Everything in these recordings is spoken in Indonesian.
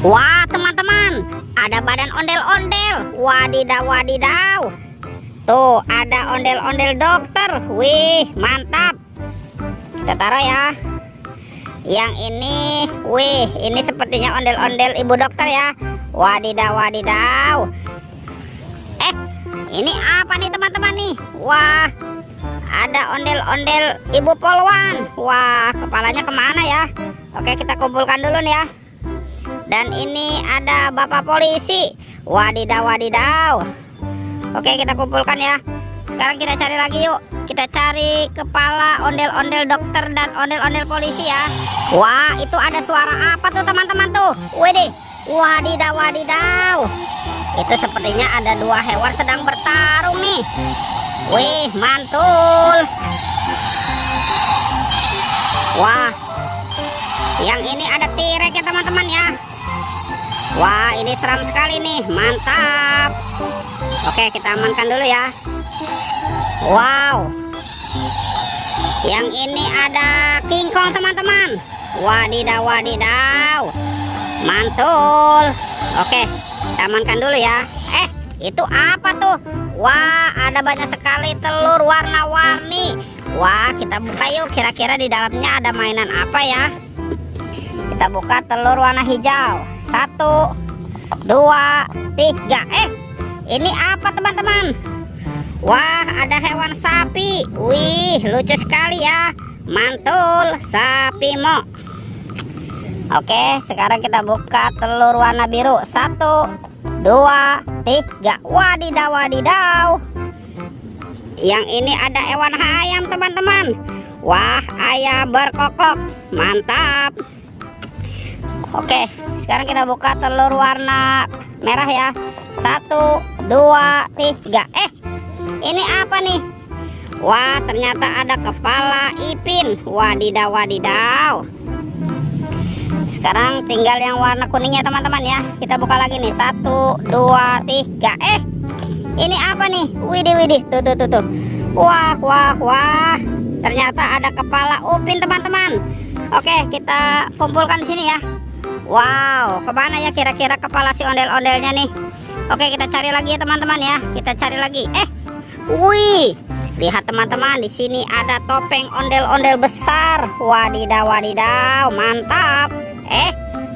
Wah teman-teman, ada badan ondel-ondel. Wadidaw wadidaw. Tuh ada ondel-ondel dokter. Wih mantap. Kita taruh ya. Yang ini, wih ini sepertinya ondel-ondel ibu dokter ya. Wadidaw wadidaw. Ini apa nih teman-teman nih? Wah, ada ondel-ondel ibu polwan. Wah, kepalanya kemana ya? Oke, kita kumpulkan dulu nih ya. Dan ini ada bapak polisi. Wadidaw wadidaw. Oke, kita kumpulkan ya. Sekarang kita cari lagi yuk. Kita cari kepala ondel-ondel dokter dan ondel-ondel polisi ya. Wah, itu ada suara apa tuh teman-teman tuh? Widih, wadidaw wadidaw. Itu sepertinya ada dua hewan sedang bertarung nih. Wih, mantul. Wah, yang ini ada T-Rex ya teman-teman ya. Wah, ini seram sekali nih, mantap. Oke, kita amankan dulu ya. Wow, yang ini ada King Kong teman-teman. Wadidaw wadidaw, mantul. Oke, kita amankan dulu ya. Itu apa tuh? Wah, ada banyak sekali telur warna-warni. Wah, kita buka yuk. Kira-kira di dalamnya ada mainan apa ya? Kita buka telur warna hijau. 1, 2, 3. Ini apa teman-teman? Wah, ada hewan sapi. Wih, lucu sekali ya. Mantul, sapi mo. Oke, sekarang kita buka telur warna biru. 1, 2, 3. Wadidaw wadidaw. Yang ini ada hewan ayam teman-teman. Wah, ayam berkokok. Mantap. Oke, sekarang kita buka telur warna merah ya. 1, 2, 3. Ini apa nih? Wah, ternyata ada kepala Ipin. Wadidaw wadidaw. Sekarang tinggal yang warna kuningnya teman-teman ya. Kita buka lagi nih. 1, 2, 3. Ini apa nih? Widih widih. Tuh. Wah. Ternyata ada kepala Upin teman-teman. Oke, kita kumpulkan di sini ya. Wow, kemana ya kira-kira kepala si ondel-ondelnya nih? Oke, kita cari lagi ya teman-teman ya. Kita cari lagi. Wih, lihat teman-teman, di sini ada topeng ondel-ondel besar. Wadidaw wadidaw, mantap.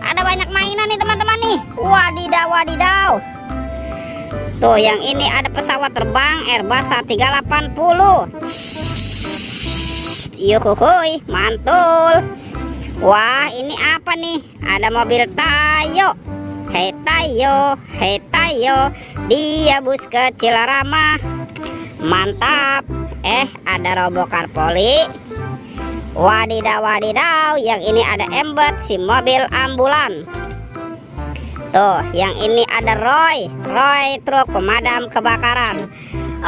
Ada banyak mainan nih teman-teman nih. Wadidaw wadidaw. Tuh, yang ini ada pesawat terbang Airbus A380. Yuhuhuy, mantul. Wah, ini apa nih? Ada mobil Tayo. Hei Tayo, dia bus kecil ramah. Mantap. Ada robokar poli. Wadidaw wadidaw. Yang ini ada Embed, si mobil ambulan. Tuh, yang ini ada Roy truk pemadam kebakaran.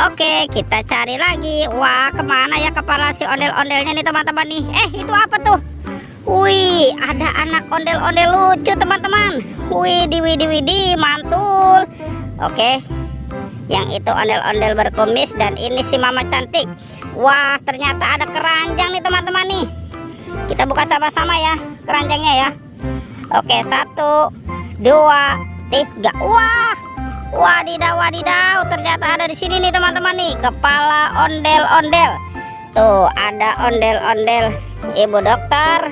Oke, kita cari lagi. Wah, kemana ya kepala si ondel-ondelnya nih teman-teman nih? Itu apa tuh? Wih, ada anak ondel-ondel lucu teman-teman. Widih, mantul. Oke, yang itu ondel-ondel berkumis dan ini si mama cantik. Wah, ternyata ada keranjang nih teman-teman nih. Kita buka sama-sama ya keranjangnya ya. Oke, 1, 2, 3. Wah, wadidaw wadidaw. Ternyata ada di sini nih teman-teman nih kepala ondel-ondel. Tuh, ada ondel-ondel ibu dokter.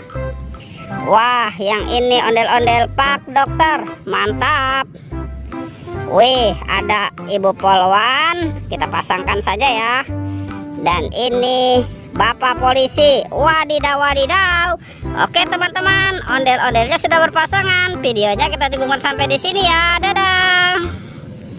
Wah, yang ini ondel-ondel Pak Dokter. Mantap. Wih, ada ibu polwan. Kita pasangkan saja ya. Dan ini bapak polisi. Wadidaw wadidaw. Oke teman-teman, ondel-ondelnya sudah berpasangan. Videonya kita tunggukan sampai di sini ya. Dadah.